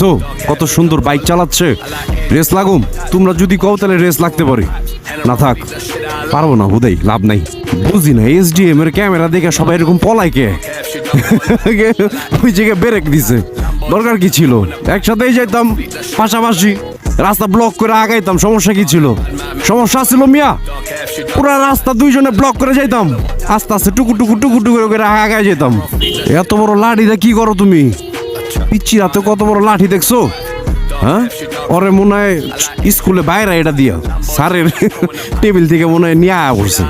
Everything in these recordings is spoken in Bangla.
দেখছো কত সুন্দর বাইক চালাচ্ছে। রেস লাগুম? তোমরা যদি কও তাহলে রেস লাগতে পারে। না থাক, পারবো না, হুদাই লাভ নাই। বুঝি না SDM এর ক্যামেরা দেখে সবাই এরকম পলায় কে? ওই জায়গায় ব্রেক দিছে, দরকার কি ছিল? একসাথেই যাইতাম পাশাপাশি, রাস্তা ব্লক করে আগাইতাম, সমস্যা কি ছিল? সমস্যা ছিল মিয়া? পুরা রাস্তা দুইজনে ব্লক করে যাইতাম, আস্তে আস্তে টুকু টুকু টুকু টুকু করে আগায় যেতাম। এত বড় লাঠিটা কি করো তুমি? পিচ্ছি রাতে কত বড় লাঠি দেখছো? হ্যাঁ, ওরে মনে হয় স্কুলে বাইরে এটা দিয়া স্যারের টেবিল থেকে মনে হয় নিয়ে আয়া পড়ছে।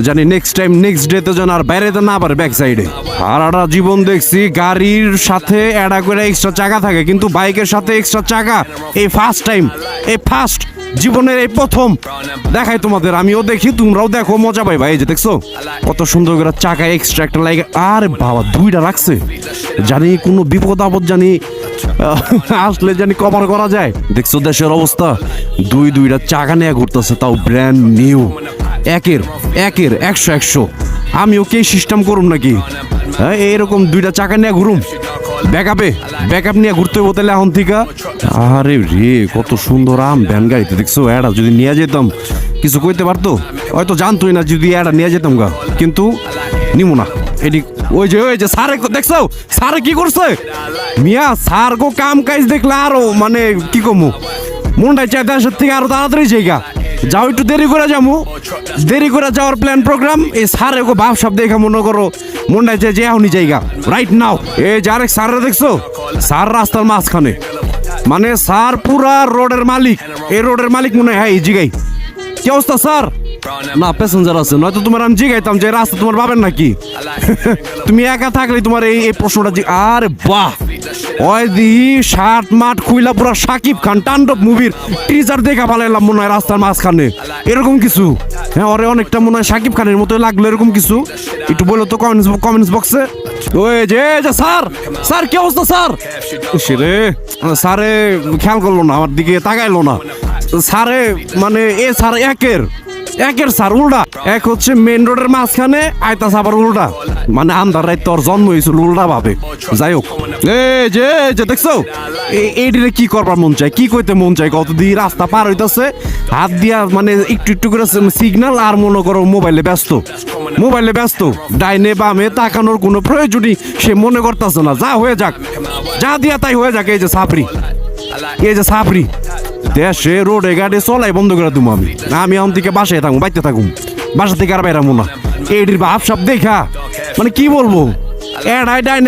জানি নেক্সট টাইম নেক্সট ডেতে যেন আর বাইরেতে না পারে ব্যাক সাইডে। সারাটা জীবন দেখছি গাড়ির সাথে অ্যাডা করে এক্সট্রা চাকা থাকে, কিন্তু বাইকের সাথে এক্সট্রা চাকা এই ফার্স্ট টাইম, এই ফার্স্ট জীবনের এই প্রথম দেখাই তোমাদের। আমিও দেখি, তোমরাও দেখো, মজা পাইবা। এই যে দেখছো কত সুন্দর করে চাকা এক্সট্রা একটা লাগে। আরে বাবা, দুইটা রাখছে, জানি কোনো বিপদ আপদ জানি আসলে জানি কভার করা যায়। দেখছো দেশের অবস্থা, দুইটা চাকা নিয়ে ঘুরতেছে, তাও ব্র্যান্ড নিউ, একের 100। আমিও কে সিস্টেম করুম নাকি? হ্যাঁ, এইরকম দুইটা চাকা নিয়ে ঘুরুম, ব্যাকআপ নিয়ে ঘুরতে হবো তাহলে এখন থেকে। আরে রে, কত সুন্দর আম ভ্যান গাড়িতে দেখছো। এরা যদি নিয়ে যেতাম কিছু কইতে পারতো, হয়তো জানতোই না যদি এরা নিয়ে যেতাম গা, কিন্তু নিমো না। এটি ওই যে স্যারে দেখছো, স্যারে কি করছে মিয়া? স্যার গো কাম কাজ দেখলে আরো মানে কি কমু, মনটাই চাই দেশের থেকে আরো তাড়াতাড়ি জায়গা যাও, একটু দেরি করে যাবো, দেরি করে যাওয়ার প্ল্যান প্রোগ্রাম। এই স্যারে গো ভাব সব দেখা মনে করো মনটাই চাই যে এখনই জায়গা রাইট নাও। এই যে আরেক স্যারে দেখছো, স্যার রাস্তার মাঝখানে, মানে স্যার পুরা রোডের মালিক। এই রোডের মালিক মনে হয় এই জিগাই। কি অবস্থা স্যার? না, প্যাসেঞ্জার আছে, নয়তো তোমার আমি জিগাইতাম যে রাস্তা তোমার পাবেন নাকি? তুমি একা থাকলে তোমার এই প্রশ্নটা। আরে বাহ, ওই দি শার্ট মাঠ খুইলা পুরা শাকিব খান তাণ্ডব মুভির টিজার দেখা পালাইলাম মনে হয় রাস্তার মাঝখানে, এরকম কিছু। হ্যাঁ, ওরে অনেকটা মনে হয় শাকিব খানের মতো লাগলো, এরকম কিছু। একটু বলো তো কমেন্টস বক্সে। ওই যে স্যার কি অবস্থা স্যার? সেরে স্যারে খেয়াল করলো না, আমার দিকে তাকাইলো না। স্যারে মানে স্যার একের স্যার উল্টা। এক হচ্ছে মেন রোডের মাঝখানে, আইতাস আবার উল্টা, মানে আন্ধার রাত তোর জন্ম হয়েছিল উল্টা ভাবে। যাই হোক, এই যে দেখছো এইটিরে কি করবার মন চায়, কি কইতে মন চায়? কত দিয়ে রাস্তা পার হইতাছে, হাত দিয়া মানে একটু করে সিগন্যাল, আর মনে করো মোবাইলে ব্যস্ত, ডাইনে বামে তাকানোর কোনো প্রয়োজনই সে মনে করতেছে না। যা হয়ে যাক, যা দিয়া তাই হয়ে যাক। এই যে সাপরি দেশে রোডে গাড়ি চলাই বন্ধ করে দেবো আমি এখন থেকে বাসায় থাকুম, বাইতে থাকুম, বাসা থেকে আর বাইরামো না। এটির ভাব সব দেখা মানে কি বলবো, এড়াই ডাইনে